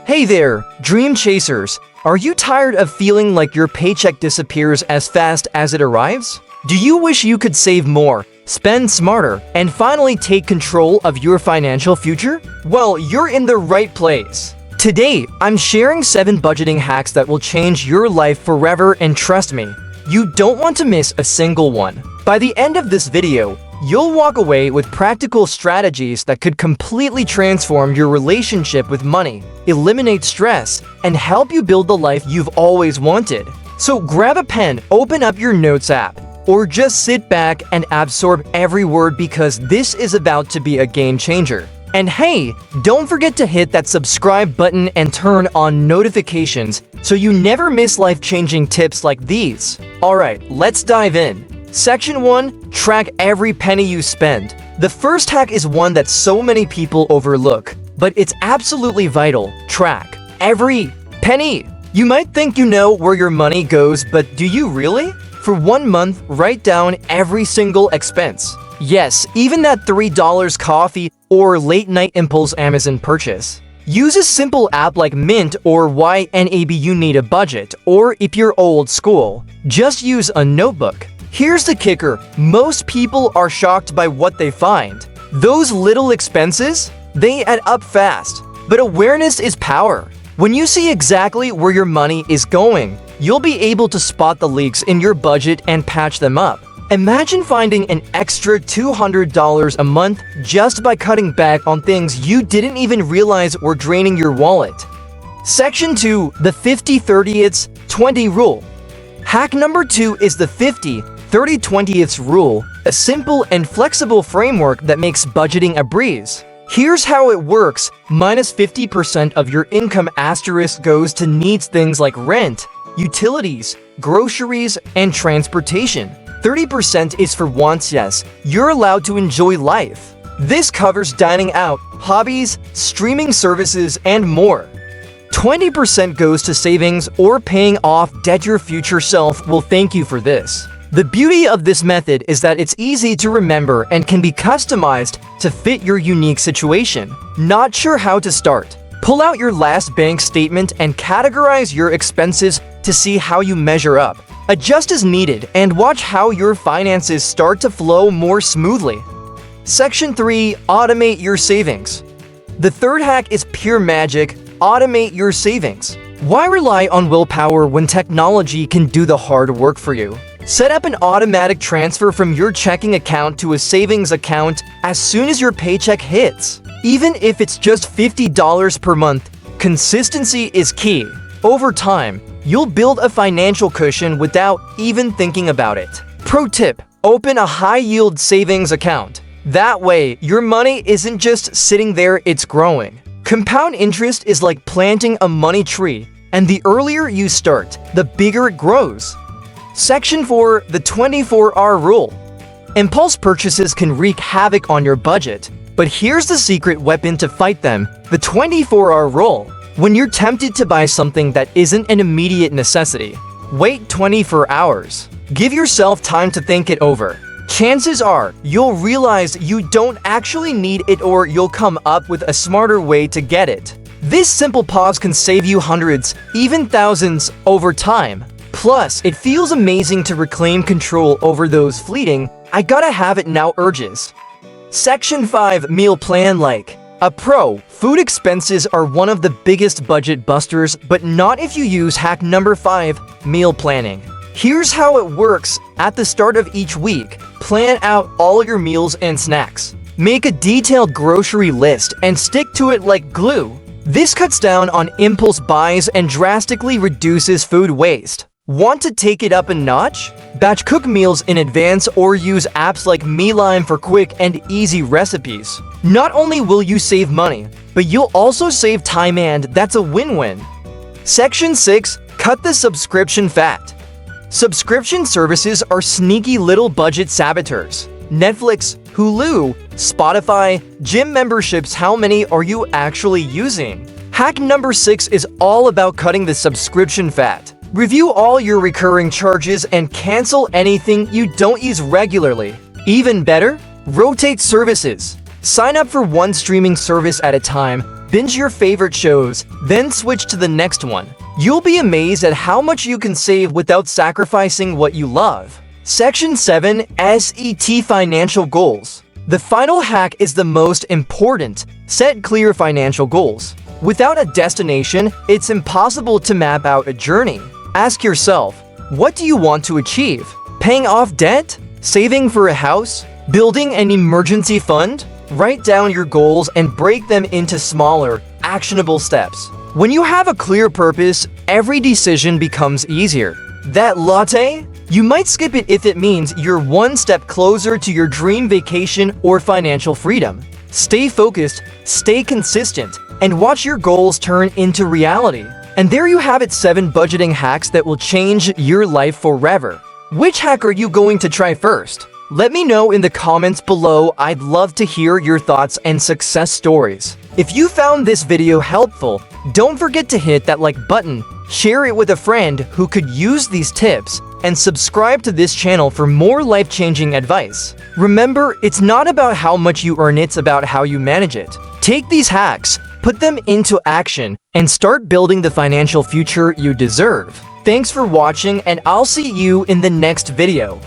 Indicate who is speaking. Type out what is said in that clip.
Speaker 1: Hey there, dream chasers. Are you tired of feeling like your paycheck disappears as fast as it arrives? Do you wish you could save more, spend smarter, and finally take control of your financial future? Well, you're in the right place. Today, I'm sharing 7 budgeting hacks that will change your life forever, and trust me, you don't want to miss a single one. By the end of this video, you'll walk away with practical strategies that could completely transform your relationship with money, eliminate stress, and help you build the life you've always wanted. So grab a pen, open up your notes app, or just sit back and absorb every word because this is about to be a game changer. And hey, don't forget to hit that subscribe button and turn on notifications so you never miss life-changing tips like these. Alright, let's dive in. Section 1. Track every penny you spend. The first hack is one that so many people overlook, but it's absolutely vital. Track every penny. You might think you know where your money goes, but do you really? For 1 month, write down every single expense. Yes, even that $3 coffee or late-night impulse Amazon purchase. Use a simple app like Mint or YNAB. You need a budget, or if you're old school, just use a notebook. Here's the kicker, most people are shocked by what they find. Those little expenses, they add up fast. But awareness is power. When you see exactly where your money is going, you'll be able to spot the leaks in your budget and patch them up. Imagine finding an extra $200 a month just by cutting back on things you didn't even realize were draining your wallet. Section 2. The 50-30-20 rule. Hack number 2 is the 50-30-20 rule, a simple and flexible framework that makes budgeting a breeze. Here's how it works. Minus 50% of your income * goes to needs, things like rent, utilities, groceries, and transportation. 30% is for wants. Yes, you're allowed to enjoy life. This covers dining out, hobbies, streaming services, and more. 20% goes to savings or paying off debt. Your future self will thank you for this. The beauty of this method is that it's easy to remember and can be customized to fit your unique situation. Not sure how to start? Pull out your last bank statement and categorize your expenses to see how you measure up. Adjust as needed and watch how your finances start to flow more smoothly. Section 3. Automate your savings. The third hack is pure magic. Automate your savings. Why rely on willpower when technology can do the hard work for you? Set up an automatic transfer from your checking account to a savings account as soon as your paycheck hits. Even if it's just $50 per month, consistency is key. Over time, you'll build a financial cushion without even thinking about it. Pro tip: open a high-yield savings account. That way, your money isn't just sitting there, it's growing. Compound interest is like planting a money tree, and the earlier you start, the bigger it grows. Section 4. The 24-hour rule. Impulse purchases can wreak havoc on your budget, but here's the secret weapon to fight them: the 24-hour rule. When you're tempted to buy something that isn't an immediate necessity, wait 24 hours. Give yourself time to think it over. Chances are, you'll realize you don't actually need it, or you'll come up with a smarter way to get it. This simple pause can save you hundreds, even thousands, over time. Plus, it feels amazing to reclaim control over those fleeting, "I gotta have it now" urges. Section 5. Meal plan like a pro. Food expenses are one of the biggest budget busters, but not if you use hack number 5, meal planning. Here's how it works. At the start of each week, plan out all your meals and snacks. Make a detailed grocery list and stick to it like glue. This cuts down on impulse buys and drastically reduces food waste. Want to take it up a notch? Batch cook meals in advance or use apps like Mealime for quick and easy recipes. Not only will you save money, but you'll also save time, and that's a win-win. Section 6. Cut the subscription fat. Subscription services are sneaky little budget saboteurs. Netflix, Hulu, Spotify, gym memberships. How many are you actually using? Hack number 6 is all about cutting the subscription fat. Review all your recurring charges and cancel anything you don't use regularly. Even better, rotate services. Sign up for one streaming service at a time binge your favorite shows, then switch to the next one. You'll be amazed at how much you can save without sacrificing what you love. Section 7. SET Financial Goals. The final hack is the most important. Set clear financial goals. Without a destination, it's impossible to map out a journey. Ask yourself, what do you want to achieve? Paying off debt? Saving for a house? Building an emergency fund? Write down your goals and break them into smaller, actionable steps. When you have a clear purpose, every decision becomes easier. That latte? You might skip it if it means you're one step closer to your dream vacation or financial freedom. Stay focused, stay consistent, and watch your goals turn into reality. And there you have it, 7 budgeting hacks that will change your life forever. Which hack are you going to try first? Let me know in the comments below. I'd love to hear your thoughts and success stories. If you found this video helpful, don't forget to hit that like button, share it with a friend who could use these tips, and subscribe to this channel for more life-changing advice. Remember, it's not about how much you earn, it's about how you manage it. Take these hacks, put them into action, and start building the financial future you deserve. Thanks for watching, and I'll see you in the next video.